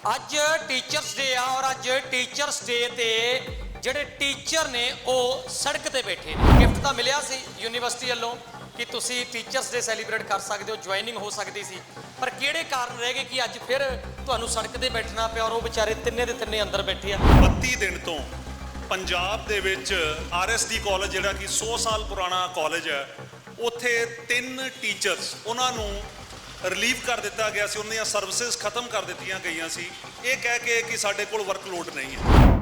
ਅੱਜ teachers day ਆ और ਅੱਜ ਟੀਚਰਸ ਡੇ ਤੇ ਜਿਹੜੇ ਟੀਚਰ ਨੇ ਉਹ ਸੜਕ ਤੇ ਬੈਠੇ ਨੇ। ਗਿਫਟ ਤਾਂ ਮਿਲਿਆ ਸੀ ਯੂਨੀਵਰਸਿਟੀ ਵੱਲੋਂ ਕਿ ਤੁਸੀਂ ਟੀਚਰਸ ਡੇ ਸੈਲੀਬ੍ਰੇਟ ਕਰ ਸਕਦੇ ਹੋ, ਜੁਆਇਨਿੰਗ ਹੋ ਸਕਦੀ ਸੀ, ਪਰ ਕਿਹੜੇ ਕਾਰਨ ਰਹਿ ਗਏ ਕਿ ਅੱਜ ਫਿਰ ਤੁਹਾਨੂੰ ਸੜਕ ਤੇ ਬੈਠਣਾ ਪਿਆ ਔਰ ਉਹ ਵਿਚਾਰੇ ਤਿੰਨੇ ਦੇ ਤਿੰਨੇ ਅੰਦਰ ਬੈਠੇ ਆ। 32 ਦਿਨ ਤੋਂ ਪੰਜਾਬ ਦੇ ਵਿੱਚ ਆਰਐਸਡੀ ਕਾਲਜ ਜਿਹੜਾ ਕਿ 100 ਸਾਲ ਪੁਰਾਣਾ ਕਾਲਜ ਹੈ, ਉੱਥੇ 3 ਟੀਚਰਸ ਉਹਨਾਂ ਨੂੰ ਰਿਲੀਵ ਕਰ ਦਿੱਤਾ ਗਿਆ ਸੀ, ਉਹਨਾਂ ਦੀਆਂ ਸਰਵਿਸਿਜ਼ ਖਤਮ ਕਰ ਦਿੱਤੀਆਂ ਗਈਆਂ ਸੀ, ਇਹ ਕਹਿ ਕੇ ਕਿ ਸਾਡੇ ਕੋਲ ਵਰਕਲੋਡ ਨਹੀਂ ਹੈ।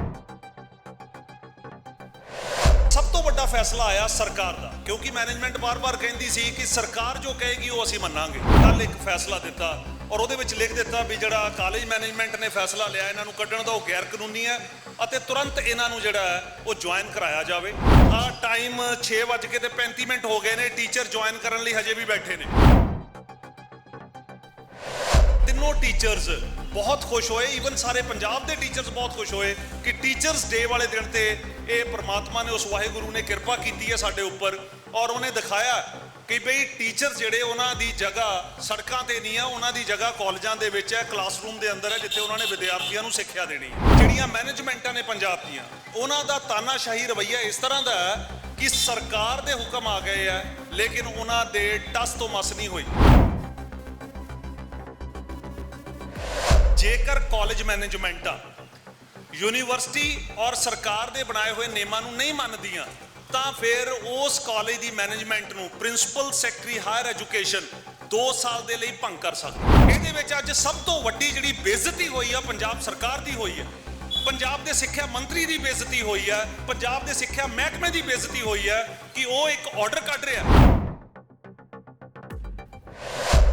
ਸਭ ਤੋਂ ਵੱਡਾ ਫੈਸਲਾ ਆਇਆ ਸਰਕਾਰ ਦਾ, ਕਿਉਂਕਿ ਮੈਨੇਜਮੈਂਟ ਬਾਰ-ਬਾਰ ਕਹਿੰਦੀ ਸੀ ਕਿ ਸਰਕਾਰ ਜੋ ਕਹੇਗੀ ਉਹ ਅਸੀਂ ਮੰਨਾਂਗੇ। ਕੱਲ ਇੱਕ ਫੈਸਲਾ ਦਿੱਤਾ ਔਰ ਉਹਦੇ ਵਿੱਚ ਲਿਖ ਦਿੱਤਾ ਵੀ ਜਿਹੜਾ ਕਾਲਜ ਮੈਨੇਜਮੈਂਟ ਨੇ ਫੈਸਲਾ ਲਿਆ ਇਹਨਾਂ ਨੂੰ ਕੱਢਣ ਦਾ ਉਹ ਗੈਰ ਕਾਨੂੰਨੀ ਹੈ ਅਤੇ ਤੁਰੰਤ ਇਹਨਾਂ ਨੂੰ ਜਿਹੜਾ ਹੈ ਉਹ ਜੁਆਇਨ ਕਰਾਇਆ ਜਾਵੇ। ਆ ਟਾਈਮ 6:35 ਹੋ ਗਏ ਨੇ, ਟੀਚਰ ਜੁਆਇਨ ਕਰਨ ਲਈ ਹਜੇ ਵੀ ਬੈਠੇ ਨੇ। ਤਿੰਨੋਂ ਟੀਚਰਸ ਬਹੁਤ ਖੁਸ਼ ਹੋਏ, ਈਵਨ ਸਾਰੇ ਪੰਜਾਬ ਦੇ ਟੀਚਰਸ ਬਹੁਤ ਖੁਸ਼ ਹੋਏ ਕਿ ਟੀਚਰਸ ਡੇ ਵਾਲੇ ਦਿਨ ਤੇ ਇਹ ਪ੍ਰਮਾਤਮਾ ਨੇ, ਉਸ ਵਾਹਿਗੁਰੂ ਨੇ ਕਿਰਪਾ ਕੀਤੀ ਹੈ ਸਾਡੇ ਉੱਪਰ ਔਰ ਉਹਨੇ ਦਿਖਾਇਆ ਕਿ ਬਈ ਟੀਚਰ ਜਿਹੜੇ ਉਹਨਾਂ ਦੀ ਜਗ੍ਹਾ ਸੜਕਾਂ ਤੇ ਨਹੀਂ ਆ, ਉਹਨਾਂ ਦੀ ਜਗ੍ਹਾ ਕਾਲਜਾਂ ਦੇ ਵਿੱਚ ਹੈ, ਕਲਾਸਰੂਮ ਦੇ ਅੰਦਰ ਹੈ, ਜਿੱਥੇ ਉਹਨਾਂ ਨੇ ਵਿਦਿਆਰਥੀਆਂ ਨੂੰ ਸਿੱਖਿਆ ਦੇਣੀ ਹੈ। ਜਿਹੜੀਆਂ ਮੈਨੇਜਮੈਂਟਾਂ ਨੇ ਪੰਜਾਬ ਦੀਆਂ, ਉਹਨਾਂ ਦਾ ਤਾਨਾਸ਼ਾਹੀ ਰਵੱਈਆ ਇਸ ਤਰ੍ਹਾਂ ਦਾ ਹੈ ਕਿ ਸਰਕਾਰ ਦੇ ਹੁਕਮ ਆ ਗਏ ਆ ਲੇਕਿਨ ਉਹਨਾਂ ਦੇ ਟਸ ਤੋਂ ਮਸ ਨਹੀਂ ਹੋਈ। ਜੇਕਰ ਕਾਲਜ ਮੈਨੇਜਮੈਂਟਾਂ ਯੂਨੀਵਰਸਿਟੀ ਔਰ ਸਰਕਾਰ ਦੇ ਬਣਾਏ ਹੋਏ ਨਿਯਮਾਂ ਨੂੰ ਨਹੀਂ ਮੰਨਦੀਆਂ ਤਾਂ ਫਿਰ ਉਸ ਕਾਲਜ ਦੀ ਮੈਨੇਜਮੈਂਟ ਨੂੰ ਪ੍ਰਿੰਸੀਪਲ ਸੈਕਟਰੀ ਹਾਇਰ ਐਜੂਕੇਸ਼ਨ 2 ਸਾਲ ਦੇ ਲਈ ਭੰਗ ਕਰ ਸਕਦਾ। ਇਹਦੇ ਵਿੱਚ ਅੱਜ ਸਭ ਤੋਂ ਵੱਡੀ ਜਿਹੜੀ ਬੇਇੱਜ਼ਤੀ ਹੋਈ ਆ ਪੰਜਾਬ ਸਰਕਾਰ ਦੀ ਹੋਈ ਹੈ, ਪੰਜਾਬ ਦੇ ਸਿੱਖਿਆ ਮੰਤਰੀ ਦੀ ਬੇਇੱਜ਼ਤੀ ਹੋਈ ਹੈ, ਪੰਜਾਬ ਦੇ ਸਿੱਖਿਆ ਮਹਿਕਮੇ ਦੀ ਬੇਇੱਜ਼ਤੀ ਹੋਈ ਹੈ ਕਿ ਉਹ ਇੱਕ ਆਰਡਰ ਕੱਢ ਰਿਹਾ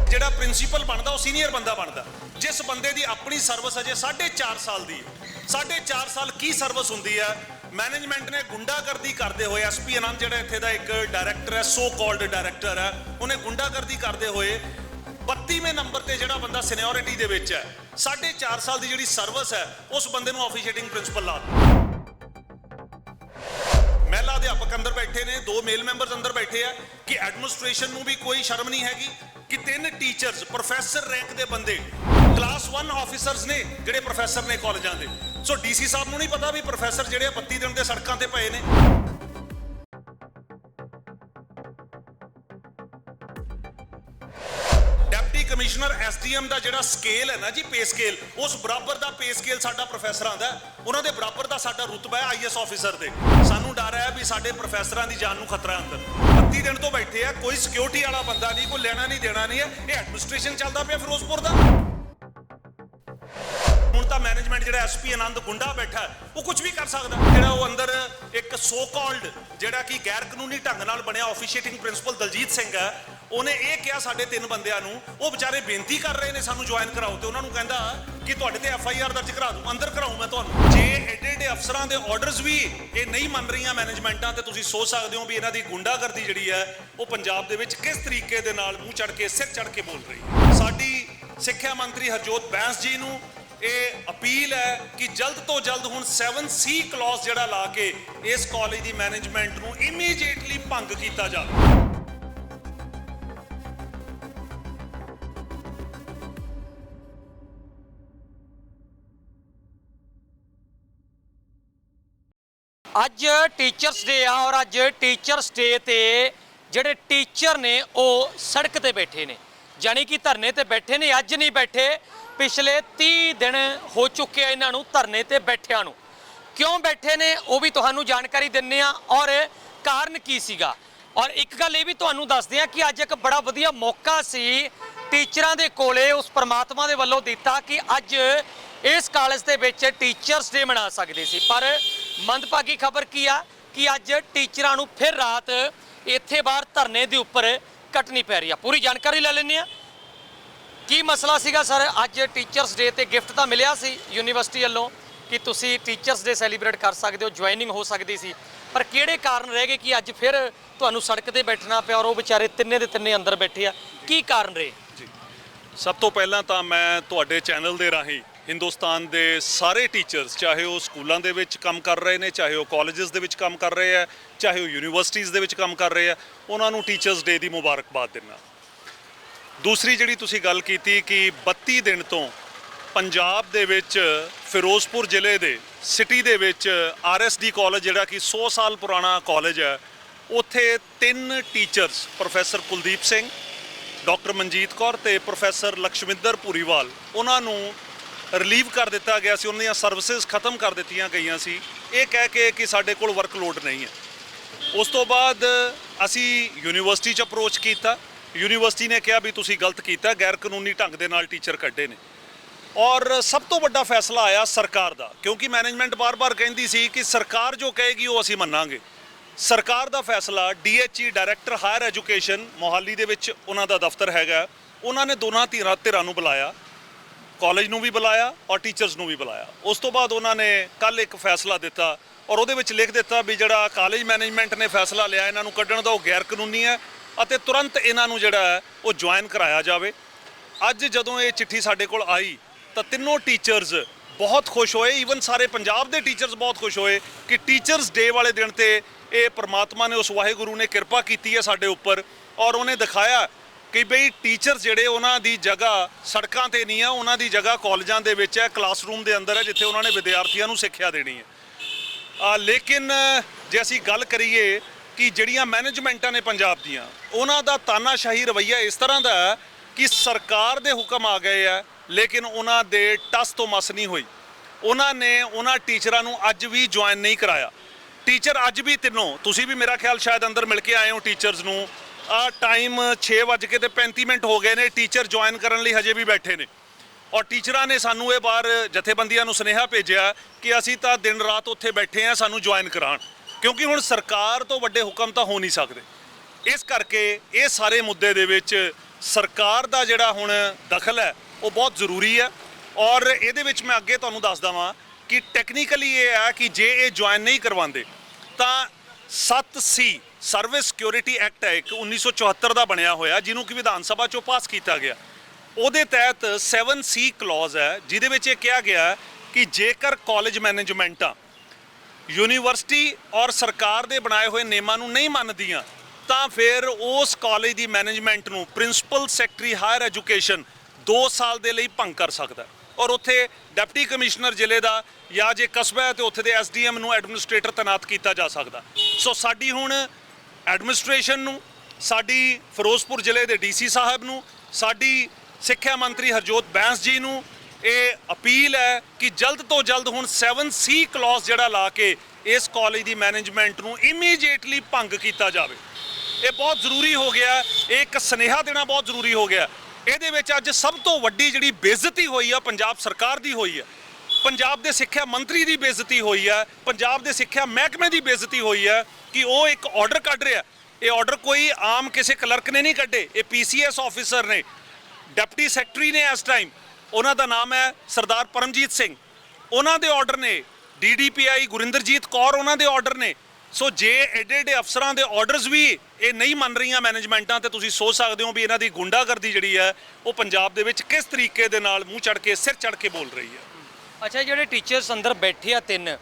ਜਿਹੜਾ ਪ੍ਰਿੰਸੀਪਲ ਬਣਦਾ ਉਹ ਸੀਨੀਅਰ ਬੰਦਾ ਬਣਦਾ, ਜਿਸ ਬੰਦੇ ਦੀ ਆਪਣੀ ਸਰਵਿਸ ਅਜੇ 4.5 ਸਾਲ ਦੀ ਹੈ। 4.5 ਸਾਲ ਕੀ ਸਰਵਿਸ ਹੁੰਦੀ ਹੈ? ਮੈਨੇਜਮੈਂਟ ਨੇ ਗੁੰਡਾਗਰਦੀ ਕਰਦੇ ਹੋਏ, ਐਸਪੀ ਆਨੰਦ ਜਿਹੜਾ ਇੱਥੇ ਦਾ ਇੱਕ ਡਾਇਰੈਕਟਰ ਹੈ, ਸੋ ਕਾਲਡ ਡਾਇਰੈਕਟਰ ਹੈ, ਉਹਨੇ ਗੁੰਡਾਗਰਦੀ ਕਰਦੇ ਹੋਏ 32ਵੇਂ ਨੰਬਰ ਤੇ ਜਿਹੜਾ ਬੰਦਾ ਸੀਨੀਅਰਿਟੀ ਦੇ ਵਿੱਚ ਹੈ, 4.5 ਸਾਲ ਦੀ ਜਿਹੜੀ ਸਰਵਿਸ ਹੈ, ਉਸ ਬੰਦੇ ਨੂੰ ਆਫੀਸ਼ੀਏਟਿੰਗ ਪ੍ਰਿੰਸੀਪਲ ਲਾ ਦਿੱਤਾ। ਮਹਿਲਾ ਅਧਿਆਪਕ ਅੰਦਰ ਬੈਠੇ ਨੇ, 2 ਮੇਲ ਮੈਂਬਰਸ ਅੰਦਰ ਬੈਠੇ ਆ ਕਿ ਐਡਮਿਨਿਸਟ੍ਰੇਸ਼ਨ ਨੂੰ ਵੀ ਕੋਈ ਸ਼ਰਮ ਨਹੀਂ ਹੈਗੀ ਕਿ 3 ਟੀਚਰਸ ਪ੍ਰੋਫੈਸਰ ਰੈਂਕ ਦੇ ਬੰਦੇ, ਕਲਾਸ 1 ਆਫੀਸਰਸ ਨੇ ਜਿਹੜੇ ਪ੍ਰੋਫੈਸਰ ਨੇ ਕਾਲਜਾਂ ਦੇ। ਸੋ ਡੀਸੀ ਸਾਹਿਬ ਨੂੰ ਨਹੀਂ ਪਤਾ ਵੀ ਪ੍ਰੋਫੈਸਰ ਜਿਹੜੇ 32 ਦਿਨ ਦੇ ਸੜਕਾਂ ਤੇ ਪਏ ਨੇ। ਡਿਪਟੀ ਕਮਿਸ਼ਨਰ ਐਸਡੀਐਮ ਦਾ ਜਿਹੜਾ ਸਕੇਲ ਹੈ ਨਾ ਜੀ, ਪੇ ਸਕੇਲ, ਉਸ ਬਰਾਬਰ ਦਾ ਪੇ ਸਕੇਲ ਸਾਡਾ ਪ੍ਰੋਫੈਸਰਾਂ ਦਾ, ਉਹਨਾਂ ਦੇ ਬਰਾਬਰ ਦਾ ਸਾਡਾ ਰੁਤਬਾ ਹੈ ਆਈਐਸ ਆਫੀਸਰ ਦੇ। ਸਾਨੂੰ ਡਰ ਹੈ ਵੀ ਸਾਡੇ ਪ੍ਰੋਫੈਸਰਾਂ ਦੀ ਜਾਨ ਨੂੰ ਖਤਰਾ ਅੰਦਰ। 32 ਦਿਨ ਤੋਂ ਬੈਠੇ ਆ, ਕੋਈ ਸਿਕਿਉਰਿਟੀ ਵਾਲਾ ਬੰਦਾ ਨਹੀਂ, ਕੋਈ ਲੈਣਾ ਨਹੀਂ ਦੇਣਾ ਨਹੀਂ ਹੈ। ਇਹ ਐਡਮਿਨਿਸਟ੍ਰੇਸ਼ਨ ਚੱਲਦਾ ਪਿਆ ਫਿਰੋਜ਼ਪੁਰ ਦਾ। ਹੁਣ ਤਾਂ ਮੈਨੇਜਮੈਂਟ ਜਿਹੜਾ ਐਸਪੀ ਆਨੰਦ ਗੁੰਡਾ ਬੈਠਾ ਉਹ ਕੁਝ ਵੀ ਕਰ ਸਕਦਾ। ਜਿਹੜਾ ਉਹ ਅੰਦਰ ਇੱਕ ਸੋ ਕਾਲਡ ਜਿਹੜਾ ਕਿ ਗੈਰ ਕਾਨੂੰਨੀ ਢੰਗ ਨਾਲ ਬਣਿਆ ਆਫੀਸ਼ੀਏਟਿੰਗ ਪ੍ਰਿੰਸੀਪਲ ਦਲਜੀਤ ਸਿੰਘ ਹੈ, ਉਹਨੇ ਇਹ ਕਿਹਾ ਸਾਡੇ 3 ਬੰਦਿਆਂ ਨੂੰ, ਉਹ ਵਿਚਾਰੇ ਬੇਨਤੀ ਕਰ ਰਹੇ ਨੇ ਸਾਨੂੰ ਜੁਆਇਨ ਕਰਾਓ ਤੇ ਉਹਨਾਂ ਨੂੰ ਕਹਿੰਦਾ ਕਿ ਤੁਹਾਡੇ ਤੇ FIR ਦਰਜ ਕਰਾ ਦੂੰ, ਅੰਦਰ ਕਰਾਉਂ ਮੈਂ ਤੁਹਾਨੂੰ। ਜੇ ਐਡੇ ਅਫਸਰਾਂ ਦੇ ਆਰਡਰਸ ਵੀ ਇਹ ਨਹੀਂ ਮੰਨ ਰਹੀਆਂ ਮੈਨੇਜਮੈਂਟਾਂ, ਤੇ ਤੁਸੀਂ ਸੋਚ ਸਕਦੇ ਹੋ ਵੀ ਇਹਨਾਂ ਦੀ ਗੁੰਡਾਗਰਦੀ ਜਿਹੜੀ ਹੈ ਉਹ ਪੰਜਾਬ ਦੇ ਵਿੱਚ ਕਿਸ ਤਰੀਕੇ ਦੇ ਨਾਲ ਮੂੰਹ ਚੜ ਕੇ, ਸਿਰ ਚੜ ਕੇ ਬੋਲ ਰਹੀ ਹੈ। ਸਾਡੀ ਸਿੱਖਿਆ ਮੰਤਰੀ ਹਰਜੋਤ ਬੈਂਸ ਜੀ ਨੂੰ ਇਹ ਅਪੀਲ ਹੈ ਕਿ ਜਲਦ ਤੋਂ ਜਲਦ ਹੁਣ 7C ਕਲੌਜ਼ ਜਿਹੜਾ ਲਾ ਕੇ ਇਸ ਕਾਲਜ ਦੀ ਮੈਨੇਜਮੈਂਟ ਨੂੰ ਇਮੀਡੀਏਟਲੀ ਭੰਗ ਕੀਤਾ ਜਾਵੇ। ਅੱਜ ਟੀਚਰਸ ਡੇ ਆ और ਅੱਜ ਟੀਚਰਸ ਡੇ ਤੇ ਜਿਹੜੇ ਟੀਚਰ ਨੇ ਉਹ ਸੜਕ ਤੇ ਬੈਠੇ ਨੇ, ਜਾਨੀ ਕਿ ਧਰਨੇ ਤੇ ਬੈਠੇ ਨੇ। ਅੱਜ ਨਹੀਂ ਬੈਠੇ, ਪਿਛਲੇ 30 ਦਿਨ ਹੋ ਚੁੱਕੇ ਆ ਇਹਨਾਂ ਨੂੰ ਧਰਨੇ ਤੇ ਬੈਠਿਆਂ ਨੂੰ। ਕਿਉਂ ਬੈਠੇ ਨੇ ਉਹ ਵੀ ਤੁਹਾਨੂੰ ਜਾਣਕਾਰੀ ਦਿੰਨੇ ਆ ਔਰ ਕਾਰਨ ਕੀ ਸੀਗਾ। ਔਰ ਇੱਕ ਗੱਲ ਇਹ ਵੀ ਤੁਹਾਨੂੰ ਦੱਸਦੇ ਆ ਕਿ ਅੱਜ ਇੱਕ ਬੜਾ ਵਧੀਆ ਮੌਕਾ ਸੀ ਟੀਚਰਾਂ ਦੇ ਕੋਲੇ, ਉਸ ਪਰਮਾਤਮਾ ਦੇ ਵੱਲੋਂ ਦਿੱਤਾ ਕਿ ਅੱਜ ਇਸ ਕਾਲਜ ਦੇ ਵਿੱਚ ਟੀਚਰਸ ਡੇ ਮਨਾ ਸਕਦੇ ਸੀ। ਪਰ ਮੰਦਭਾਗੀ ਖਬਰ ਕੀ ਆ ਕਿ ਅੱਜ ਟੀਚਰਾਂ ਨੂੰ ਫਿਰ ਰਾਤ ਇੱਥੇ ਬਾਹਰ ਧਰਨੇ ਦੇ ਉੱਪਰ ਕੱਟਣੀ ਪੈ ਰਹੀ ਆ। ਪੂਰੀ ਜਾਣਕਾਰੀ ਲੈ ਲੈਂਦੇ ਆ ਕੀ ਮਸਲਾ ਸੀਗਾ ਸਰ। ਅੱਜ ਟੀਚਰਸ ਡੇ ਤੇ ਗਿਫਟ ਤਾਂ ਮਿਲਿਆ ਸੀ ਯੂਨੀਵਰਸਿਟੀ ਵੱਲੋਂ ਕਿ ਤੁਸੀਂ ਟੀਚਰਸ ਡੇ ਸੈਲੀਬ੍ਰੇਟ ਕਰ ਸਕਦੇ ਹੋ, ਜੁਆਇਨਿੰਗ ਹੋ ਸਕਦੀ ਸੀ, ਪਰ ਕਿਹੜੇ ਕਾਰਨ ਰਹਿ ਗਏ ਕਿ ਅੱਜ ਫਿਰ ਤੁਹਾਨੂੰ ਸੜਕ ਤੇ ਬੈਠਣਾ ਪਿਆ ਔਰ ਉਹ ਵਿਚਾਰੇ ਤਿੰਨੇ ਦੇ ਤਿੰਨੇ ਅੰਦਰ ਬੈਠੇ ਆ? ਕੀ ਕਾਰਨ ਰਹੇ ਜੀ, ਸਭ ਤੋਂ ਪਹਿਲਾਂ ਤਾਂ ਮੈਂ ਤੁਹਾਡੇ ਚੈਨਲ ਦੇ ਰਾਹੀਂ ਹਿੰਦੁਸਤਾਨ ਦੇ ਸਾਰੇ ਟੀਚਰਸ, ਚਾਹੇ ਉਹ ਸਕੂਲਾਂ ਦੇ ਵਿੱਚ ਕੰਮ ਕਰ ਰਹੇ ਨੇ, ਚਾਹੇ ਉਹ ਕਾਲਜਸ ਦੇ ਵਿੱਚ ਕੰਮ ਕਰ ਰਹੇ ਆ, ਚਾਹੇ ਉਹ ਯੂਨੀਵਰਸਿਟੀਜ਼ ਦੇ ਵਿੱਚ ਕੰਮ ਕਰ ਰਹੇ ਆ, ਉਹਨਾਂ ਨੂੰ ਟੀਚਰਸ ਡੇ ਦੀ ਮੁਬਾਰਕਬਾਦ ਦਿੰਦਾ। ਦੂਸਰੀ ਜਿਹੜੀ ਤੁਸੀਂ ਗੱਲ ਕੀਤੀ ਕਿ 32 ਦਿਨ ਤੋਂ ਪੰਜਾਬ ਦੇ ਵਿੱਚ ਫਿਰੋਜ਼ਪੁਰ ਜ਼ਿਲ੍ਹੇ ਦੇ ਸਿਟੀ ਦੇ ਵਿੱਚ ਆਰਐਸਡੀ ਕਾਲਜ ਜਿਹੜਾ ਕਿ 100 ਸਾਲ ਪੁਰਾਣਾ ਕਾਲਜ ਹੈ, ਉੱਥੇ 3 teachers professor Kuldeep Singh, doctor Manjeet Kaur ਤੇ ਪ੍ਰੋਫੈਸਰ ਲਕਸ਼ਮਿੰਦਰ ਭੂਰੀਵਾਲ, ਉਹਨਾਂ ਨੂੰ ਰਿਲੀਵ ਕਰ ਦਿੱਤਾ ਗਿਆ ਸੀ। ਉਹਨਾਂ ਦੀਆਂ ਸਰਵਿਸਿਜ਼ ਖਤਮ ਕਰ ਦਿੱਤੀਆਂ ਗਈਆਂ ਸੀ, ਇਹ ਕਹਿ ਕੇ ਕਿ ਸਾਡੇ ਕੋਲ ਵਰਕਲੋਡ ਨਹੀਂ ਹੈ। ਉਸ ਤੋਂ ਬਾਅਦ ਅਸੀਂ ਯੂਨੀਵਰਸਿਟੀ 'ਚ ਅਪਰੋਚ ਕੀਤਾ। ਯੂਨੀਵਰਸਿਟੀ ਨੇ ਕਿਹਾ ਵੀ ਤੁਸੀਂ ਗਲਤ ਕੀਤਾ, ਗੈਰ ਕਾਨੂੰਨੀ ਢੰਗ ਦੇ ਨਾਲ ਟੀਚਰ ਕੱਢੇ ਨੇ। ਔਰ ਸਭ ਤੋਂ ਵੱਡਾ ਫੈਸਲਾ ਆਇਆ ਸਰਕਾਰ ਦਾ, ਕਿਉਂਕਿ ਮੈਨੇਜਮੈਂਟ ਬਾਰ-ਬਾਰ ਕਹਿੰਦੀ ਸੀ ਕਿ ਸਰਕਾਰ ਜੋ ਕਹੇਗੀ ਉਹ ਅਸੀਂ ਮੰਨਾਂਗੇ। ਸਰਕਾਰ ਦਾ ਫੈਸਲਾ, ਡੀਐਚਈ ਡਾਇਰੈਕਟਰ ਹਾਇਰ ਐਜੂਕੇਸ਼ਨ ਮੋਹਾਲੀ ਦੇ ਵਿੱਚ ਉਹਨਾਂ ਦਾ ਦਫ਼ਤਰ ਹੈਗਾ, ਉਹਨਾਂ ਨੇ ਦੋਨਾਂ ਧਿਰਾਂ ਨੂੰ ਬੁਲਾਇਆ, ਕਾਲਜ ਨੂੰ ਵੀ ਬੁਲਾਇਆ ਔਰ ਟੀਚਰਸ ਨੂੰ ਵੀ ਬੁਲਾਇਆ। ਉਸ ਤੋਂ ਬਾਅਦ ਉਹਨਾਂ ਨੇ ਕੱਲ ਇੱਕ ਫੈਸਲਾ ਦਿੱਤਾ ਔਰ ਉਹਦੇ ਵਿੱਚ ਲਿਖ ਦਿੱਤਾ ਵੀ ਜਿਹੜਾ ਕਾਲਜ ਮੈਨੇਜਮੈਂਟ ਨੇ ਫੈਸਲਾ ਲਿਆ ਇਹਨਾਂ ਨੂੰ ਕੱਢਣ ਦਾ, ਉਹ ਗੈਰ ਕਾਨੂੰਨੀ ਹੈ ਅਤੇ ਤੁਰੰਤ ਇਹਨਾਂ ਨੂੰ ਜਿਹੜਾ ਹੈ ਉਹ ਜੁਆਇਨ ਕਰਾਇਆ ਜਾਵੇ। ਅੱਜ ਜਦੋਂ ਇਹ ਚਿੱਠੀ ਸਾਡੇ ਕੋਲ ਆਈ ਤਾਂ ਤਿੰਨੋਂ ਟੀਚਰਸ ਬਹੁਤ ਖੁਸ਼ ਹੋਏ, ਈਵਨ ਸਾਰੇ ਪੰਜਾਬ ਦੇ ਟੀਚਰਸ ਬਹੁਤ ਖੁਸ਼ ਹੋਏ ਕਿ ਟੀਚਰਸ ਡੇ ਵਾਲੇ ਦਿਨ ਤੇ ਇਹ ਪਰਮਾਤਮਾ ਨੇ, ਉਸ ਵਾਹਿਗੁਰੂ ਨੇ ਕਿਰਪਾ ਕੀਤੀ ਹੈ ਸਾਡੇ ਉੱਪਰ ਔਰ ਉਹਨੇ ਦਿਖਾਇਆ ਕਿ ਬਈ ਟੀਚਰਸ ਜਿਹੜੇ ਉਹਨਾਂ ਦੀ ਜਗ੍ਹਾ ਸੜਕਾਂ ਤੇ ਨਹੀਂ ਆ, ਉਹਨਾਂ ਦੀ ਜਗ੍ਹਾ ਕਾਲਜਾਂ ਦੇ ਵਿੱਚ ਹੈ, ਕਲਾਸਰੂਮ ਦੇ ਅੰਦਰ ਹੈ, ਜਿੱਥੇ ਉਹਨਾਂ ਨੇ ਵਿਦਿਆਰਥੀਆਂ ਨੂੰ ਸਿੱਖਿਆ ਦੇਣੀ ਹੈ। ਲੇਕਿਨ ਜੇ ਅਸੀਂ ਗੱਲ ਕਰੀਏ ਕਿ ਜਿਹੜੀਆਂ ਮੈਨੇਜਮੈਂਟਾਂ ਨੇ ਪੰਜਾਬ ਦੀਆਂ, ਉਹਨਾਂ ਦਾ ਤਾਨਾਸ਼ਾਹੀ ਰਵੱਈਆ ਇਸ ਤਰ੍ਹਾਂ ਦਾ ਹੈ ਕਿ ਸਰਕਾਰ ਦੇ ਹੁਕਮ ਆ ਗਏ ਆ ਲੇਕਿਨ ਉਹਨਾਂ ਦੇ ਟਸ ਤੋਂ ਮਸ ਨਹੀਂ ਹੋਈ। ਉਹਨਾਂ ਨੇ ਉਹਨਾਂ ਟੀਚਰਾਂ ਨੂੰ ਅੱਜ ਵੀ ਜੁਆਇਨ ਨਹੀਂ ਕਰਾਇਆ। ਟੀਚਰ ਅੱਜ ਵੀ ਤਿੰਨੋਂ, ਤੁਸੀਂ ਵੀ ਮੇਰਾ ਖਿਆਲ ਸ਼ਾਇਦ ਅੰਦਰ ਮਿਲ ਕੇ ਆਏ ਹੋ ਟੀਚਰਸ ਨੂੰ, ਟਾਈਮ 6:35 ਹੋ ਗਏ ਨੇ, ਟੀਚਰ ਜੁਆਇਨ ਕਰਨ ਲਈ ਹਜੇ ਵੀ ਬੈਠੇ ਨੇ। ਔਰ ਟੀਚਰਾਂ ਨੇ ਸਾਨੂੰ ਇਹ ਬਾਹਰ ਜਥੇਬੰਦੀਆਂ ਨੂੰ ਸੁਨੇਹਾ ਭੇਜਿਆ ਕਿ ਅਸੀਂ ਤਾਂ ਦਿਨ ਰਾਤ ਉੱਥੇ ਬੈਠੇ ਹਾਂ, ਸਾਨੂੰ ਜੁਆਇਨ ਕਰਾਉਣ, ਕਿਉਂਕਿ ਹੁਣ ਸਰਕਾਰ ਤੋਂ ਵੱਡੇ ਹੁਕਮ ਤਾਂ ਹੋ ਨਹੀਂ ਸਕਦੇ। ਇਸ ਕਰਕੇ ਇਹ ਸਾਰੇ ਮੁੱਦੇ ਦੇ ਵਿੱਚ ਸਰਕਾਰ ਦਾ ਜਿਹੜਾ ਹੁਣ ਦਖਲ ਹੈ ਉਹ ਬਹੁਤ ਜ਼ਰੂਰੀ ਹੈ। ਔਰ ਇਹਦੇ ਵਿੱਚ ਮੈਂ ਅੱਗੇ ਤੁਹਾਨੂੰ ਦੱਸ ਦਵਾਂ ਕਿ ਟੈਕਨੀਕਲੀ ਇਹ ਹੈ ਕਿ ਜੇ ਇਹ ਜੁਆਇਨ ਨਹੀਂ ਕਰਵਾਉਂਦੇ ਤਾਂ 7C ਸਰਵਿਸ ਸਿਕਿਉਰਿਟੀ ਐਕਟ ਹੈ ਇੱਕ 1974 ਦਾ ਬਣਿਆ ਹੋਇਆ, ਜਿਹਨੂੰ ਕਿ ਵਿਧਾਨ ਸਭਾ 'ਚੋਂ ਪਾਸ ਕੀਤਾ ਗਿਆ। ਉਹਦੇ ਤਹਿਤ 7C ਕਲੌਜ਼ ਹੈ, ਜਿਹਦੇ ਵਿੱਚ ਇਹ ਕਿਹਾ ਗਿਆ ਕਿ ਜੇਕਰ ਕਾਲਜ ਮੈਨੇਜਮੈਂਟਾਂ ਯੂਨੀਵਰਸਿਟੀ ਔਰ ਸਰਕਾਰ ਦੇ ਬਣਾਏ ਹੋਏ ਨਿਯਮਾਂ ਨੂੰ ਨਹੀਂ ਮੰਨਦੀਆਂ ਤਾਂ ਫਿਰ ਉਸ ਕਾਲਜ ਦੀ ਮੈਨੇਜਮੈਂਟ ਨੂੰ ਪ੍ਰਿੰਸੀਪਲ ਸੈਕਟਰੀ ਹਾਇਰ ਐਜੂਕੇਸ਼ਨ 2 ਸਾਲ ਦੇ ਲਈ ਭੰਗ ਕਰ ਸਕਦਾ ਔਰ ਉੱਥੇ ਡਿਪਟੀ ਕਮਿਸ਼ਨਰ ਜ਼ਿਲ੍ਹੇ ਦਾ ਜਾਂ ਜੇ ਕਸਬਾ ਹੈ ਤੇ ਉੱਥੇ ਦੇ ਐਸਡੀਐਮ ਨੂੰ ਐਡਮਿਨਿਸਟ੍ਰੇਟਰ ਤੈਨਾਤ ਕੀਤਾ ਜਾ ਸਕਦਾ। ਸੋ ਸਾਡੀ ਹੁਣ ਐਡਮਿਨਿਸਟ੍ਰੇਸ਼ਨ ਨੂੰ, ਸਾਡੀ ਫਿਰੋਜ਼ਪੁਰ ਜ਼ਿਲ੍ਹੇ ਦੇ ਡੀਸੀ ਸਾਹਿਬ ਨੂੰ, ਸਾਡੀ ਸਿੱਖਿਆ ਮੰਤਰੀ ਹਰਜੋਤ ਬੈਂਸ ਜੀ ਨੂੰ ਇਹ ਅਪੀਲ ਹੈ ਕਿ ਜਲਦ ਤੋਂ ਜਲਦ ਹੁਣ 7C ਕਲੌਜ਼ ਜਿਹੜਾ ਲਾ ਕੇ ਇਸ ਕਾਲਜ ਦੀ ਮੈਨੇਜਮੈਂਟ ਨੂੰ ਇਮੀਡੀਏਟਲੀ ਭੰਗ ਕੀਤਾ ਜਾਵੇ। ਇਹ ਬਹੁਤ ਜ਼ਰੂਰੀ ਹੋ ਗਿਆ, ਇਹ ਇੱਕ ਸੁਨੇਹਾ ਦੇਣਾ ਬਹੁਤ ਜ਼ਰੂਰੀ ਹੋ ਗਿਆ। ਇਹਦੇ ਵਿੱਚ ਅੱਜ ਸਭ ਤੋਂ ਵੱਡੀ ਜਿਹੜੀ ਬੇਇੱਜ਼ਤੀ ਹੋਈ ਆ ਪੰਜਾਬ ਸਰਕਾਰ ਦੀ ਹੋਈ ਹੈ, ਪੰਜਾਬ ਦੇ ਸਿੱਖਿਆ ਮੰਤਰੀ ਦੀ ਬੇਇੱਜ਼ਤੀ ਹੋਈ ਹੈ, ਪੰਜਾਬ ਦੇ ਸਿੱਖਿਆ ਮਹਿਕਮੇ ਦੀ ਬੇਇੱਜ਼ਤੀ ਹੋਈ ਹੈ ਕਿ ਉਹ ਇੱਕ ਆਰਡਰ ਕੱਢ ਰਿਹਾ। ਇਹ ਆਰਡਰ ਕੋਈ ਆਮ ਕਿਸੇ ਕਲਰਕ ਨੇ ਨਹੀਂ ਕੱਢੇ, ਇਹ PCS ਆਫੀਸਰ ਨੇ, ਡਿਪਟੀ ਸੈਕਟਰੀ ਨੇ ਇਸ ਟਾਈਮ, ਉਹਨਾਂ ਦਾ ਨਾਮ ਹੈ ਸਰਦਾਰ ਪਰਮਜੀਤ ਸਿੰਘ, ਉਹਨਾਂ ਦੇ ਆਰਡਰ ਨੇ, DDPI ਗੁਰਿੰਦਰਜੀਤ ਕੌਰ ਉਹਨਾਂ ਦੇ ਆਰਡਰ ਨੇ। ਸੋ ਜੇ ਐਡੇ ਅਫਸਰਾਂ ਦੇ ਆਰਡਰਸ ਵੀ ਇਹ ਨਹੀਂ ਮੰਨ ਰਹੀਆਂ ਮੈਨੇਜਮੈਂਟਾਂ, ਤੇ ਤੁਸੀਂ ਸੋਚ ਸਕਦੇ ਹੋ ਵੀ ਇਹਨਾਂ ਦੀ ਗੁੰਡਾਗਰਦੀ ਜਿਹੜੀ ਹੈ ਉਹ ਪੰਜਾਬ ਦੇ ਵਿੱਚ ਕਿਸ ਤਰੀਕੇ ਦੇ ਨਾਲ ਮੂੰਹ ਚੜ ਕੇ, ਸਿਰ ਚੜ ਕੇ ਬੋਲ ਰਹੀ ਹੈ। ਅੱਛਾ, ਜਿਹੜੇ ਟੀਚਰਸ ਅੰਦਰ ਬੈਠੇ ਆ 3,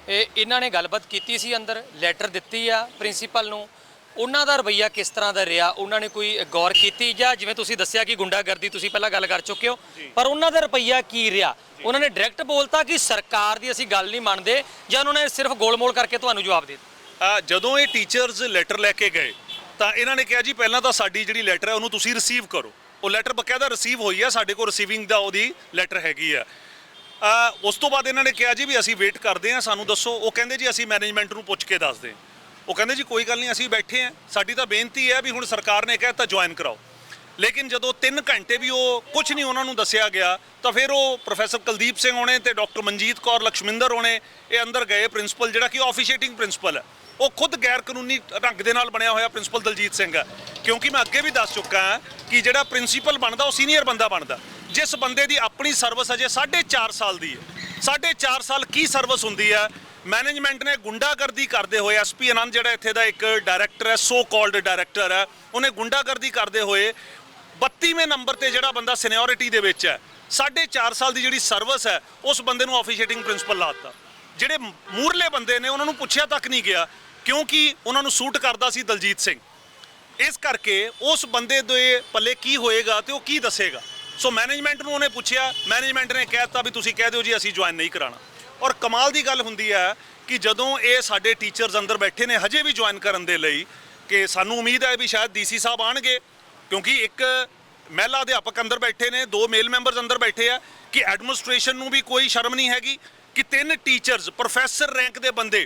ਇਹਨਾਂ ਨੇ ਗੱਲਬਾਤ ਕੀਤੀ ਸੀ, ਅੰਦਰ ਲੈਟਰ ਦਿੱਤੀ ਆ ਪ੍ਰਿੰਸੀਪਲ ਨੂੰ, ਉਹਨਾਂ ਦਾ ਰਵੱਈਆ ਕਿਸ ਤਰ੍ਹਾਂ ਦਾ ਰਿਹਾ? ਉਹਨਾਂ ਨੇ ਕੋਈ ਗੌਰ ਕੀਤੀ ਜਾਂ ਜਿਵੇਂ ਤੁਸੀਂ ਦੱਸਿਆ ਕਿ ਗੁੰਡਾਗਰਦੀ ਤੁਸੀਂ ਪਹਿਲਾਂ ਗੱਲ ਕਰ ਚੁੱਕੇ ਹੋ, ਪਰ ਉਹਨਾਂ ਦਾ ਰਵੱਈਆ ਕੀ ਰਿਹਾ? ਉਹਨਾਂ ਨੇ ਡਾਇਰੈਕਟ ਬੋਲਤਾ ਕਿ ਸਰਕਾਰ ਦੀ ਅਸੀਂ ਗੱਲ ਨਹੀਂ ਮੰਨਦੇ, ਜਾਂ ਉਹਨਾਂ ਨੇ ਸਿਰਫ ਗੋਲਮੋਲ ਕਰਕੇ ਤੁਹਾਨੂੰ ਜਵਾਬ ਦੇ ਦਿੱਤਾ? ਜਦੋਂ ਇਹ ਟੀਚਰਸ ਲੈਟਰ ਲੈ ਕੇ ਗਏ ਤਾਂ ਇਹਨਾਂ ਨੇ ਕਿਹਾ ਜੀ ਪਹਿਲਾਂ ਤਾਂ ਸਾਡੀ ਜਿਹੜੀ ਲੈਟਰ ਹੈ ਉਹਨੂੰ ਤੁਸੀਂ ਰਿਸੀਵ ਕਰੋ। ਉਹ ਲੈਟਰ ਬਕਾਇਦਾ ਰਿਸੀਵ ਹੋਈ ਆ, ਸਾਡੇ ਕੋਲ ਰਿਸੀਵਿੰਗ ਦਾ ਉਹਦੀ ਲੈਟਰ ਹੈਗੀ ਆ। ਉਸ ਤੋਂ ਬਾਅਦ ਇਹਨਾਂ ਨੇ ਕਿਹਾ ਜੀ ਵੀ ਅਸੀਂ ਵੇਟ ਕਰਦੇ ਹਾਂ, ਸਾਨੂੰ ਦੱਸੋ। ਉਹ ਕਹਿੰਦੇ ਜੀ ਅਸੀਂ ਮੈਨੇਜਮੈਂਟ ਨੂੰ ਪੁੱਛ ਕੇ ਦੱਸਦੇ ਹਾਂ। ਉਹ ਕਹਿੰਦੇ ਜੀ ਕੋਈ ਗੱਲ ਨਹੀਂ, ਅਸੀਂ ਬੈਠੇ ਹਾਂ, ਸਾਡੀ ਤਾਂ ਬੇਨਤੀ ਹੈ ਵੀ ਹੁਣ ਸਰਕਾਰ ਨੇ ਕਹਿਤਾ ਜੁਆਇਨ ਕਰਾਓ। ਲੇਕਿਨ ਜਦੋਂ 3 ਘੰਟੇ ਵੀ ਉਹ ਕੁਝ ਨਹੀਂ ਉਹਨਾਂ ਨੂੰ ਦੱਸਿਆ ਗਿਆ ਤਾਂ ਫਿਰ ਉਹ ਪ੍ਰੋਫੈਸਰ ਕੁਲਦੀਪ ਸਿੰਘ ਹੋਣੇ ਤੇ ਡਾਕਟਰ ਮਨਜੀਤ ਕੌਰ ਲਕਸ਼ਮਿੰਦਰ ਹੋਣੇ ਇਹ ਅੰਦਰ ਗਏ। ਪ੍ਰਿੰਸੀਪਲ ਜਿਹੜਾ ਕਿ ਆਫੀਸ਼ੀਏਟਿੰਗ ਪ੍ਰਿੰਸੀਪਲ ਹੈ, ਉਹ ਖੁਦ ਗੈਰ ਕਾਨੂੰਨੀ ਢੰਗ ਦੇ ਨਾਲ ਬਣਿਆ ਹੋਇਆ ਪ੍ਰਿੰਸੀਪਲ ਦਲਜੀਤ ਸਿੰਘ ਹੈ। ਕਿਉਂਕਿ ਮੈਂ ਅੱਗੇ ਵੀ ਦੱਸ ਚੁੱਕਾ ਹਾਂ ਕਿ ਜਿਹੜਾ ਪ੍ਰਿੰਸੀਪਲ ਬਣਦਾ ਉਹ ਸੀਨੀਅਰ ਬੰਦਾ ਬਣਦਾ। ਜਿਸ ਬੰਦੇ ਦੀ ਆਪਣੀ ਸਰਵਿਸ ਅਜੇ 4.5 ਸਾਲ ਦੀ ਹੈ, 4.5 ਸਾਲ ਕੀ ਸਰਵਿਸ ਹੁੰਦੀ ਹੈ, ਮੈਨੇਜਮੈਂਟ ਨੇ ਗੁੰਡਾਗਰਦੀ ਕਰਦੇ ਹੋਏ, SP ਆਨੰਦ ਜਿਹੜਾ ਇੱਥੇ ਦਾ ਇੱਕ ਡਾਇਰੈਕਟਰ ਹੈ, ਸੋ ਕਾਲਡ ਡਾਇਰੈਕਟਰ ਹੈ, ਉਹਨੇ ਗੁੰਡਾਗਰਦੀ ਕਰਦੇ ਹੋਏ 32ਵੇਂ ਨੰਬਰ ਤੇ ਜਿਹੜਾ ਬੰਦਾ ਸੀਨੀਅਰਿਟੀ ਦੇ ਵਿੱਚ ਹੈ, 4.5 ਸਾਲ ਦੀ ਜਿਹੜੀ ਸਰਵਿਸ ਹੈ, ਉਸ ਬੰਦੇ ਨੂੰ ਆਫੀਸ਼ੀਏਟਿੰਗ ਪ੍ਰਿੰਸੀਪਲ ਲਾਤਾ। ਜਿਹੜੇ ਮੂਰਲੇ ਬੰਦੇ ਨੇ ਉਹਨਾਂ ਨੂੰ ਪੁੱਛਿਆ ਤੱਕ ਨਹੀਂ ਗਿਆ, ਕਿਉਂਕਿ ਉਹਨਾਂ ਨੂੰ ਸੂਟ ਕਰਦਾ ਸੀ ਦਲਜੀਤ ਸਿੰਘ। ਇਸ ਕਰਕੇ ਉਸ ਬੰਦੇ ਦੇ ਪੱਲੇ ਕੀ ਹੋਏਗਾ ਤੇ ਉਹ ਕੀ ਦੱਸੇਗਾ। ਸੋ ਮੈਨੇਜਮੈਂਟ ਨੂੰ ਉਹਨੇ ਪੁੱਛਿਆ, ਮੈਨੇਜਮੈਂਟ ਨੇ ਕਹਿ ਦਿੱਤਾ ਵੀ ਤੁਸੀਂ ਕਹਿ ਦਿਓ ਜੀ ਅਸੀਂ ਜੁਆਇਨ ਨਹੀਂ ਕਰਾਣਾ। ਔਰ ਕਮਾਲ ਦੀ ਗੱਲ ਹੁੰਦੀ ਹੈ ਕਿ ਜਦੋਂ ਇਹ ਸਾਡੇ ਟੀਚਰਸ ਅੰਦਰ ਬੈਠੇ ਨੇ ਹਜੇ ਵੀ ਜੁਆਇਨ ਕਰਨ ਦੇ ਲਈ, ਕਿ ਸਾਨੂੰ ਉਮੀਦ ਹੈ ਵੀ ਸ਼ਾਇਦ ਡੀਸੀ ਸਾਹਿਬ ਆਣਗੇ, ਕਿਉਂਕਿ ਇੱਕ ਮਹਿਲਾ ਅਧਿਆਪਕ ਅੰਦਰ ਬੈਠੇ ਨੇ, 2 ਮੇਲ ਮੈਂਬਰਸ ਅੰਦਰ ਬੈਠੇ ਆ, ਕਿ ਐਡਮਿਨਿਸਟ੍ਰੇਸ਼ਨ ਨੂੰ ਵੀ ਕੋਈ ਸ਼ਰਮ ਨਹੀਂ ਹੈਗੀ ਕਿ 3 ਟੀਚਰਸ ਪ੍ਰੋਫੈਸਰ ਰੈਂਕ ਦੇ ਬੰਦੇ,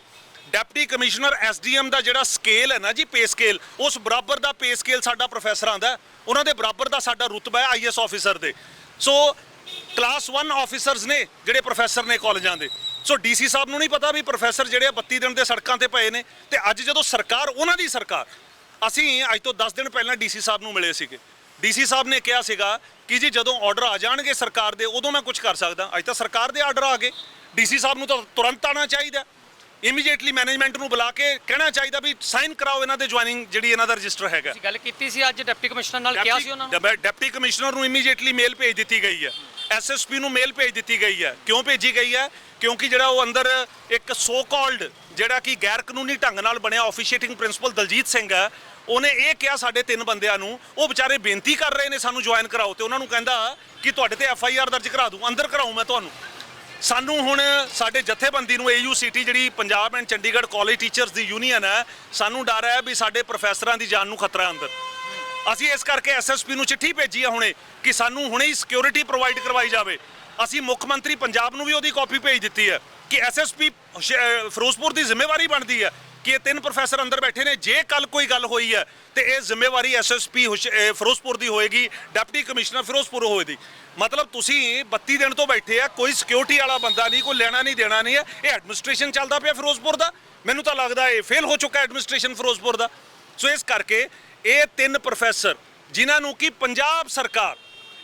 ਡਿਪਟੀ ਕਮਿਸ਼ਨਰ ਐਸਡੀਐਮ ਦਾ ਜਿਹੜਾ ਸਕੇਲ ਹੈ ਨਾ ਜੀ, ਪੇ ਸਕੇਲ, ਉਸ ਬਰਾਬਰ ਦਾ ਪੇ ਸਕੇਲ ਸਾਡਾ ਪ੍ਰੋਫੈਸਰਾਂ ਦਾ, ਉਹਨਾਂ ਦੇ ਬਰਾਬਰ ਦਾ ਸਾਡਾ ਰੁਤਬਾ ਹੈ ਆਈਐਸ ਆਫੀਸਰ ਦੇ। ਸੋ ਕਲਾਸ 1 ਆਫੀਸਰਸ ਨੇ ਜਿਹੜੇ ਪ੍ਰੋਫੈਸਰ ਨੇ ਕਾਲਜਾਂ ਦੇ। ਸੋ ਡੀਸੀ ਸਾਹਿਬ ਨੂੰ ਨਹੀਂ ਪਤਾ ਵੀ ਪ੍ਰੋਫੈਸਰ ਜਿਹੜੇ 32 ਦਿਨ ਦੇ ਸੜਕਾਂ ਤੇ ਪਏ ਨੇ। ਤੇ ਅੱਜ ਜਦੋਂ ਸਰਕਾਰ, ਉਹਨਾਂ ਦੀ ਸਰਕਾਰ, ਅਸੀਂ ਅੱਜ ਤੋਂ 10 ਦਿਨ ਪਹਿਲਾਂ ਡੀਸੀ ਸਾਹਿਬ ਨੂੰ ਮਿਲੇ ਸੀਗੇ। ਡੀਸੀ ਸਾਹਿਬ ਨੇ ਕਿਹਾ ਸੀਗਾ ਕਿ ਜੀ ਜਦੋਂ ਆਰਡਰ ਆ ਜਾਣਗੇ ਸਰਕਾਰ ਦੇ ਉਦੋਂ ਮੈਂ ਕੁਝ ਕਰ ਸਕਦਾ। ਅੱਜ ਤਾਂ ਸਰਕਾਰ ਦੇ ਆਰਡਰ ਆ ਗਏ, ਡੀਸੀ ਸਾਹਿਬ ਨੂੰ ਤਾਂ ਤੁਰੰਤ ਆਉਣਾ ਚਾਹੀਦਾ। ਇਮੀਡੀਏਟਲੀ ਮੈਨੇਜਮੈਂਟ ਨੂੰ ਬੁਲਾ ਕੇ ਕਹਿਣਾ ਚਾਹੀਦਾ ਵੀ ਸਾਈਨ ਕਰਾਓ ਇਹਨਾਂ ਦੇ ਜੁਆਇਨਿੰਗ ਜਿਹੜੀ ਇਹਨਾਂ ਦਾ ਰਜਿਸਟਰ ਹੈਗਾ। ਤੁਸੀਂ ਗੱਲ ਕੀਤੀ ਸੀ ਅੱਜ ਡਿਪਟੀ ਕਮਿਸ਼ਨਰ ਨਾਲ, ਕਿਹਾ ਸੀ ਉਹਨਾਂ ਨੂੰ? ਡਿਪਟੀ ਕਮਿਸ਼ਨਰ ਨੂੰ ਇਮੀਡੀਏਟਲੀ ਮੇਲ ਭੇਜ ਦਿੱਤੀ ਗਈ ਹੈ, ਐਸਐਸਪੀ ਨੂੰ ਮੇਲ ਭੇਜ ਦਿੱਤੀ ਗਈ ਹੈ। ਕਿਉਂ ਭੇਜੀ ਗਈ ਹੈ? ਕਿਉਂਕਿ ਜਿਹੜਾ ਉਹ ਅੰਦਰ ਇੱਕ ਸੋ ਕਾਲਡ ਜਿਹੜਾ ਕਿ ਗੈਰ ਕਾਨੂੰਨੀ ਢੰਗ ਨਾਲ ਬਣਿਆ ਆਫੀਸ਼ੀਏਟਿੰਗ ਪ੍ਰਿੰਸੀਪਲ ਦਲਜੀਤ ਸਿੰਘ ਹੈ, ਉਹਨੇ ਇਹ ਕਿਹਾ ਸਾਡੇ 3 ਬੰਦਿਆਂ ਨੂੰ, ਉਹ ਵਿਚਾਰੇ ਬੇਨਤੀ ਕਰ ਰਹੇ ਨੇ ਸਾਨੂੰ ਜੁਆਇਨ ਕਰਾਓ, ਤੇ ਉਹਨਾਂ ਨੂੰ ਕਹਿੰਦਾ ਕਿ ਤੁਹਾਡੇ ਤੇ ਐਫਆਈਆਰ ਦਰਜ ਕਰਾ ਦੂੰ, ਅੰਦਰ ਕਰਾਉਂ ਮੈਂ ਤੁਹਾਨੂੰ। ਸਾਨੂੰ ਹੁਣ ਸਾਡੇ ਜਥੇਬੰਦੀ ਨੂੰ AUCT ਜਿਹੜੀ Punjab and Chandigarh college teachers the union ਹੈ, ਸਾਨੂੰ ਡਰ ਹੈ ਵੀ ਸਾਡੇ ਪ੍ਰੋਫੈਸਰਾਂ ਦੀ ਜਾਨ ਨੂੰ ਖਤਰਾ ਅੰਦਰ। ਅਸੀਂ ਇਸ ਕਰਕੇ ਐਸਐਸਪੀ ਨੂੰ ਚਿੱਠੀ ਭੇਜੀ ਹੈ ਹੁਣੇ ਕਿ ਸਾਨੂੰ ਹੁਣੇ ਹੀ ਸਿਕਿਉਰਿਟੀ ਪ੍ਰੋਵਾਈਡ ਕਰਵਾਈ ਜਾਵੇ। ਅਸੀਂ ਮੁੱਖ ਮੰਤਰੀ ਪੰਜਾਬ ਨੂੰ ਵੀ ਉਹਦੀ ਕਾਪੀ ਭੇਜ ਦਿੱਤੀ ਹੈ ਕਿ ਐਸਐਸਪੀ ਫਿਰੋਜ਼ਪੁਰ ਦੀ ਜ਼ਿੰਮੇਵਾਰੀ ਬਣਦੀ ਹੈ ਕਿ ਇਹ 3 ਪ੍ਰੋਫੈਸਰ ਅੰਦਰ ਬੈਠੇ ਨੇ, ਜੇ ਕੱਲ ਕੋਈ ਗੱਲ ਹੋਈ ਹੈ ਤੇ ਇਹ ਜ਼ਿੰਮੇਵਾਰੀ ਐਸਐਸਪੀ ਫਿਰੋਜ਼ਪੁਰ ਦੀ ਹੋਏਗੀ, ਡਿਪਟੀ ਕਮਿਸ਼ਨਰ ਫਿਰੋਜ਼ਪੁਰ ਹੋਏਗੀ। ਮਤਲਬ ਤੁਸੀਂ 32 ਦਿਨ ਤੋਂ ਬੈਠੇ ਆ, ਕੋਈ ਸਿਕਿਉਰਿਟੀ ਵਾਲਾ ਬੰਦਾ ਨਹੀਂ, ਕੋਈ ਲੈਣਾ ਨਹੀਂ ਦੇਣਾ ਨਹੀਂ ਹੈ। ਇਹ ਐਡਮਿਨਿਸਟ੍ਰੇਸ਼ਨ ਚੱਲਦਾ ਪਿਆ ਫਿਰੋਜ਼ਪੁਰ ਦਾ। ਮੈਨੂੰ ਤਾਂ ਲੱਗਦਾ ਇਹ ਫੇਲ ਹੋ ਚੁੱਕਾ ਐਡਮਿਨਿਸਟ੍ਰੇਸ਼ਨ ਫਿਰੋਜ਼ਪੁਰ ਦਾ। ਸੋ ਇਸ ਕਰਕੇ ਇਹ 3 ਪ੍ਰੋਫੈਸਰ ਜਿਨ੍ਹਾਂ ਨੂੰ ਕਿ ਪੰਜਾਬ ਸਰਕਾਰ,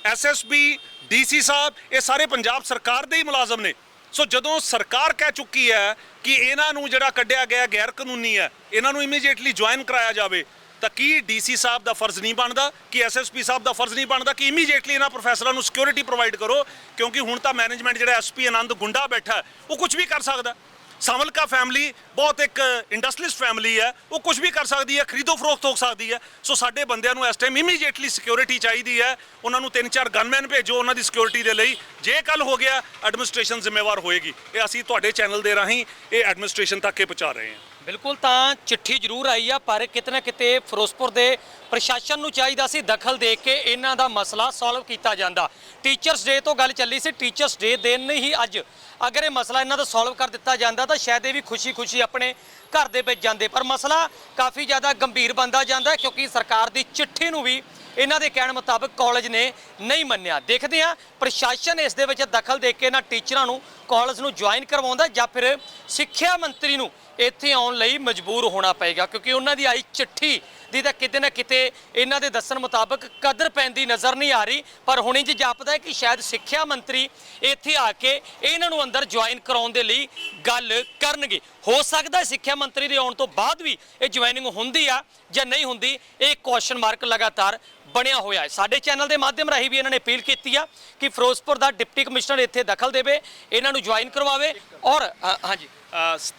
ਐਸਐਸਪੀ, ਡੀਸੀ ਸਾਹਿਬ, ਇਹ ਸਾਰੇ ਪੰਜਾਬ ਸਰਕਾਰ ਦੇ ਹੀ ਮੁਲਾਜ਼ਮ ਨੇ। ਸੋ ਜਦੋਂ ਸਰਕਾਰ ਕਹਿ ਚੁੱਕੀ ਹੈ ਕਿ ਇਹਨਾਂ ਨੂੰ ਜਿਹੜਾ ਕੱਢਿਆ ਗਿਆ ਗੈਰ ਕਾਨੂੰਨੀ ਹੈ, ਇਹਨਾਂ ਨੂੰ ਇਮੀਡੀਏਟਲੀ ਜੁਆਇਨ ਕਰਾਇਆ ਜਾਵੇ, ਤਾਂ ਕੀ ਡੀਸੀ ਸਾਹਿਬ ਦਾ ਫਰਜ਼ ਨਹੀਂ ਬਣਦਾ, ਕਿ ਐਸਐਸਪੀ ਸਾਹਿਬ ਦਾ ਫਰਜ਼ ਨਹੀਂ ਬਣਦਾ ਕਿ ਇਮੀਡੀਏਟਲੀ ਇਹਨਾਂ ਪ੍ਰੋਫੈਸਰਾਂ ਨੂੰ ਸਿਕਿਉਰਿਟੀ ਪ੍ਰੋਵਾਈਡ ਕਰੋ? ਕਿਉਂਕਿ ਹੁਣ ਤਾਂ ਮੈਨੇਜਮੈਂਟ ਜਿਹੜਾ ਐਸਪੀ ਆਨੰਦ ਗੁੰਡਾ ਬੈਠਾ ਉਹ ਕੁਝ ਵੀ ਕਰ ਸਕਦਾ। ਸਾਵਲਕਾ ਫੈਮਿਲੀ ਬਹੁਤ ਇੱਕ ਇੰਡਸਟਰੀਅਲਿਸਟ ਫੈਮਿਲੀ ਹੈ, ਉਹ ਕੁਝ ਵੀ ਕਰ ਸਕਦੀ ਹੈ, ਖਰੀਦੋ ਫਰੋਖਤ ਹੋ ਸਕਦੀ ਹੈ। ਸੋ ਸਾਡੇ ਬੰਦਿਆਂ ਨੂੰ ਇਸ ਟਾਈਮ ਇਮੀਡੀਏਟਲੀ ਸਿਕਿਉਰਿਟੀ ਚਾਹੀਦੀ ਹੈ। ਉਹਨਾਂ ਨੂੰ 3-4 ਗਨਮੈਨ ਭੇਜੋ ਉਹਨਾਂ ਦੀ ਸਿਕਿਉਰਿਟੀ ਦੇ ਲਈ। ਜੇ ਕੱਲ ਹੋ ਗਿਆ ਐਡਮਿਨਿਸਟ੍ਰੇਸ਼ਨ ਜ਼ਿੰਮੇਵਾਰ ਹੋਏਗੀ। ਇਹ ਅਸੀਂ ਤੁਹਾਡੇ ਚੈਨਲ ਦੇ ਰਾਹੀਂ ਇਹ ਐਡਮਿਨਿਸਟ੍ਰੇਸ਼ਨ ਤੱਕ ਇਹ ਪਹੁੰਚਾ ਰਹੇ ਹਾਂ। ਬਿਲਕੁਲ, ਤਾਂ ਚਿੱਠੀ ਜ਼ਰੂਰ ਆਈ ਆ, ਪਰ ਕਿਤੇ ਨਾ ਕਿਤੇ ਫਿਰੋਜ਼ਪੁਰ ਦੇ ਪ੍ਰਸ਼ਾਸਨ ਨੂੰ ਚਾਹੀਦਾ ਸੀ ਦਖਲ ਦੇ ਕੇ ਇਹਨਾਂ ਦਾ ਮਸਲਾ ਸੋਲਵ ਕੀਤਾ ਜਾਂਦਾ। ਟੀਚਰਸ ਡੇ ਤੋਂ ਗੱਲ ਚੱਲੀ ਸੀ, ਟੀਚਰਸ ਡੇ ਦਿਨ ਹੀ ਅੱਜ ਅਗਰ ਇਹ ਮਸਲਾ ਇਹਨਾਂ ਦਾ ਸੋਲਵ ਕਰ ਦਿੱਤਾ ਜਾਂਦਾ ਤਾਂ ਸ਼ਾਇਦ ਇਹ ਵੀ ਖੁਸ਼ੀ-ਖੁਸ਼ੀ ਆਪਣੇ ਘਰ ਦੇ ਵਿੱਚ ਜਾਂਦੇ। ਪਰ ਮਸਲਾ ਕਾਫੀ ਜ਼ਿਆਦਾ ਗੰਭੀਰ ਬਣਦਾ ਜਾਂਦਾ, ਕਿਉਂਕਿ ਸਰਕਾਰ ਦੀ ਚਿੱਠੀ ਨੂੰ ਵੀ ਇਹਨਾਂ ਦੇ ਕਹਿਣ ਮੁਤਾਬਕ ਕਾਲਜ ਨੇ ਨਹੀਂ ਮੰਨਿਆ। ਦੇਖਦੇ ਹਾਂ ਪ੍ਰਸ਼ਾਸਨ ਇਸ ਦੇ ਵਿੱਚ ਦਖਲ ਦੇ ਕੇ ਇਹਨਾਂ ਟੀਚਰਾਂ ਨੂੰ ਕਾਲਜ ਨੂੰ ਜੁਆਇਨ ਕਰਵਾਉਂਦਾ ਜਾਂ ਫਿਰ ਸਿੱਖਿਆ ਮੰਤਰੀ ਨੂੰ ਇੱਥੇ ਆਉਣ ਲਈ ਮਜਬੂਰ ਹੋਣਾ ਪਏਗਾ, ਕਿਉਂਕਿ ਉਹਨਾਂ ਦੀ ਆਈ ਚਿੱਠੀ ਦੀ ਤਾਂ ਕਿਤੇ ਨਾ ਕਿਤੇ ਇਹਨਾਂ ਦੇ ਦੱਸਣ ਮੁਤਾਬਕ ਕਦਰ ਪੈਂਦੀ ਨਜ਼ਰ ਨਹੀਂ ਆ ਰਹੀ। ਪਰ ਹੁਣ ਇੰਜ ਜਾਪਦਾ ਹੈ ਕਿ ਸ਼ਾਇਦ ਸਿੱਖਿਆ ਮੰਤਰੀ ਇੱਥੇ ਆ ਕੇ ਇਹਨਾਂ ਨੂੰ ਅੰਦਰ ਜੁਆਇਨ ਕਰਾਉਣ ਦੇ ਲਈ ਗੱਲ ਕਰਨਗੇ। ਹੋ ਸਕਦਾ ਹੈ ਸਿੱਖਿਆ ਮੰਤਰੀ ਦੇ ਆਉਣ ਤੋਂ ਬਾਅਦ ਵੀ ਇਹ ਜੁਆਇਨਿੰਗ ਹੁੰਦੀ ਆ ਜਾਂ ਨਹੀਂ ਹੁੰਦੀ, ਇਹ ਕੁਐਸਚਨ ਮਾਰਕ ਲਗਾਤਾਰ ਬਣਿਆ ਹੋਇਆ ਹੈ। ਸਾਡੇ ਚੈਨਲ ਦੇ ਮਾਧਿਅਮ ਰਾਹੀਂ ਵੀ ਇਹਨਾਂ ਨੇ ਅਪੀਲ ਕੀਤੀ ਆ ਕਿ ਫਿਰੋਜ਼ਪੁਰ ਦਾ ਡਿਪਟੀ ਕਮਿਸ਼ਨਰ ਇੱਥੇ ਦਖਲ ਦੇਵੇ, ਇਹਨਾਂ ਨੂੰ ਜੁਆਇਨ ਕਰਵਾਵੇ। ਔਰ ਹਾਂਜੀ,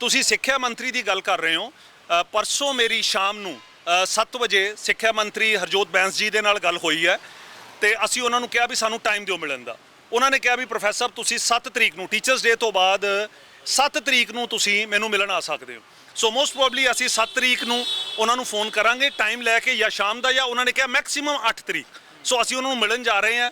ਤੁਸੀਂ ਸਿੱਖਿਆ ਮੰਤਰੀ ਦੀ ਗੱਲ ਕਰ ਰਹੇ ਹੋ। ਪਰਸੋਂ ਮੇਰੀ ਸ਼ਾਮ ਨੂੰ 7 ਵਜੇ ਸਿੱਖਿਆ ਮੰਤਰੀ ਹਰਜੋਤ ਬੈਂਸ ਜੀ ਦੇ ਨਾਲ ਗੱਲ ਹੋਈ ਹੈ ਤੇ ਅਸੀਂ ਉਹਨਾਂ ਨੂੰ ਕਿਹਾ ਵੀ ਸਾਨੂੰ ਟਾਈਮ ਦਿਓ ਮਿਲਣ ਦਾ। ਉਹਨਾਂ ਨੇ ਕਿਹਾ ਵੀ ਪ੍ਰੋਫੈਸਰ ਤੁਸੀਂ 7 ਤਰੀਕ ਨੂੰ, ਟੀਚਰਸ ਡੇ ਤੋਂ ਬਾਅਦ 7 ਤਰੀਕ ਨੂੰ ਤੁਸੀਂ ਮੈਨੂੰ ਮਿਲਣ ਆ ਸਕਦੇ ਹੋ। ਸੋ ਮੋਸਟ ਪ੍ਰੋਬਬਲੀ ਅਸੀਂ 7 ਤਰੀਕ ਨੂੰ ਉਹਨਾਂ ਨੂੰ ਫੋਨ ਕਰਾਂਗੇ ਟਾਈਮ ਲੈ ਕੇ, ਜਾਂ ਸ਼ਾਮ ਦਾ, ਜਾਂ ਉਹਨਾਂ ਨੇ ਕਿਹਾ ਮੈਕਸਿਮਮ 8 ਤਰੀਕ। ਸੋ ਅਸੀਂ ਉਹਨਾਂ ਨੂੰ ਮਿਲਣ ਜਾ ਰਹੇ ਹਾਂ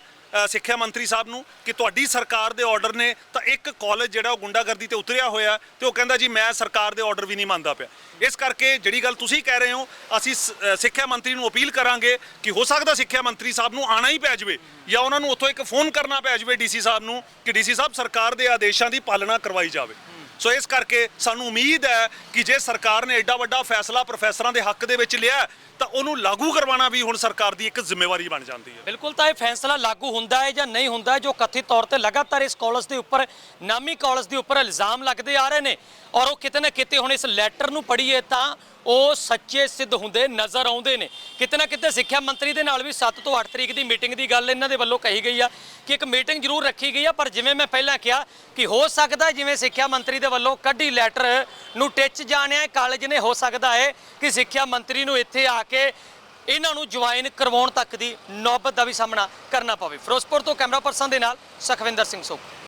ਸਿੱਖਿਆ ਮੰਤਰੀ ਸਾਹਿਬ ਨੂੰ ਕਿ ਤੁਹਾਡੀ ਸਰਕਾਰ ਦੇ ਆਰਡਰ ਨੇ ਤਾਂ ਇੱਕ ਕਾਲਜ ਜਿਹੜਾ ਉਹ ਗੁੰਡਾਗਰਦੀ ਤੇ ਉਤਰਿਆ ਹੋਇਆ, ਤੇ ਉਹ ਕਹਿੰਦਾ ਜੀ ਮੈਂ ਸਰਕਾਰ ਦੇ ਆਰਡਰ ਵੀ ਨਹੀਂ ਮੰਨਦਾ ਪਿਆ। ਇਸ ਕਰਕੇ ਜਿਹੜੀ ਗੱਲ ਤੁਸੀਂ ਕਹਿ ਰਹੇ ਹੋ, ਅਸੀਂ ਸਿੱਖਿਆ ਮੰਤਰੀ ਨੂੰ ਅਪੀਲ ਕਰਾਂਗੇ ਕਿ ਹੋ ਸਕਦਾ ਸਿੱਖਿਆ ਮੰਤਰੀ ਸਾਹਿਬ ਨੂੰ ਆਣਾ ਹੀ ਪੈ ਜਾਵੇ, ਜਾਂ ਉਹਨਾਂ ਨੂੰ ਉੱਥੋਂ ਇੱਕ ਫੋਨ ਕਰਨਾ ਪੈ ਜਾਵੇ ਡੀਸੀ ਸਾਹਿਬ ਨੂੰ ਕਿ ਡੀਸੀ ਸਾਹਿਬ ਸਰਕਾਰ ਦੇ ਆਦੇਸ਼ਾਂ ਦੀ ਪਾਲਣਾ ਕਰਵਾਈ ਜਾਵੇ। ਸੋ ਇਸ ਕਰਕੇ ਸਾਨੂੰ ਉਮੀਦ ਹੈ ਕਿ ਜੇ ਸਰਕਾਰ ਨੇ ਐਡਾ ਵੱਡਾ ਫੈਸਲਾ ਪ੍ਰੋਫੈਸਰਾਂ ਦੇ ਹੱਕ ਦੇ ਵਿੱਚ ਲਿਆ ਤਾਂ ਉਹਨੂੰ ਲਾਗੂ ਕਰਵਾਉਣਾ ਵੀ ਹੁਣ ਸਰਕਾਰ ਦੀ ਇੱਕ ਜ਼ਿੰਮੇਵਾਰੀ ਬਣ ਜਾਂਦੀ ਹੈ। ਬਿਲਕੁਲ, ਤਾਂ ਇਹ ਫੈਸਲਾ ਲਾਗੂ ਹੁੰਦਾ ਹੈ ਜਾਂ ਨਹੀਂ ਹੁੰਦਾ, ਜੋ ਕਥਿਤ ਤੌਰ ਤੇ ਲਗਾਤਾਰ ਇਸ ਕਾਲਜ ਦੇ ਉੱਪਰ, ਨਾਮੀ ਕਾਲਜ ਦੇ ਉੱਪਰ ਇਲਜ਼ਾਮ ਲੱਗਦੇ ਆ ਰਹੇ ਨੇ, ਔਰ ਉਹ ਕਿਤੇ ਨਾ ਕਿਤੇ ਹੁਣ ਇਸ ਲੈਟਰ ਨੂੰ ਪੜ੍ਹੀਏ ਤਾਂ ਉਹ ਸੱਚੇ ਸਿੱਧ ਹੁੰਦੇ ਨਜ਼ਰ ਆਉਂਦੇ ਨੇ। ਕਿਤੇ ਨਾ ਕਿਤੇ ਸਿੱਖਿਆ ਮੰਤਰੀ ਦੇ ਨਾਲ ਵੀ 7 ਤੋਂ 8 ਤਰੀਕ ਦੀ ਮੀਟਿੰਗ ਦੀ ਗੱਲ ਇਹਨਾਂ ਦੇ ਵੱਲੋਂ ਕਹੀ ਗਈ ਆ ਕਿ ਇੱਕ ਮੀਟਿੰਗ ਜ਼ਰੂਰ ਰੱਖੀ ਗਈ ਆ, ਪਰ ਜਿਵੇਂ ਮੈਂ ਪਹਿਲਾਂ ਕਿਹਾ ਕਿ ਹੋ ਸਕਦਾ ਜਿਵੇਂ ਸਿੱਖਿਆ ਮੰਤਰੀ ਦੇ ਵੱਲੋਂ ਕੱਢੀ ਲੈਟਰ ਨੂੰ ਟਿੱਚ ਜਾਣਿਆ ਕਾਲਜ ਨੇ, ਹੋ ਸਕਦਾ ਹੈ ਕਿ ਸਿੱਖਿਆ ਮੰਤਰੀ ਨੂੰ ਇੱਥੇ ਆ ਕੇ ਇਹਨਾਂ ਨੂੰ ਜੁਆਇਨ ਕਰਵਾਉਣ ਤੱਕ ਦੀ ਨੌਬਤ ਦਾ ਵੀ ਸਾਹਮਣਾ ਕਰਨਾ ਪਵੇ। ਫਿਰੋਜ਼ਪੁਰ ਤੋਂ ਕੈਮਰਾ ਪਰਸਨ ਦੇ ਨਾਲ ਸੁਖਵਿੰਦਰ ਸਿੰਘ ਸੋਖ।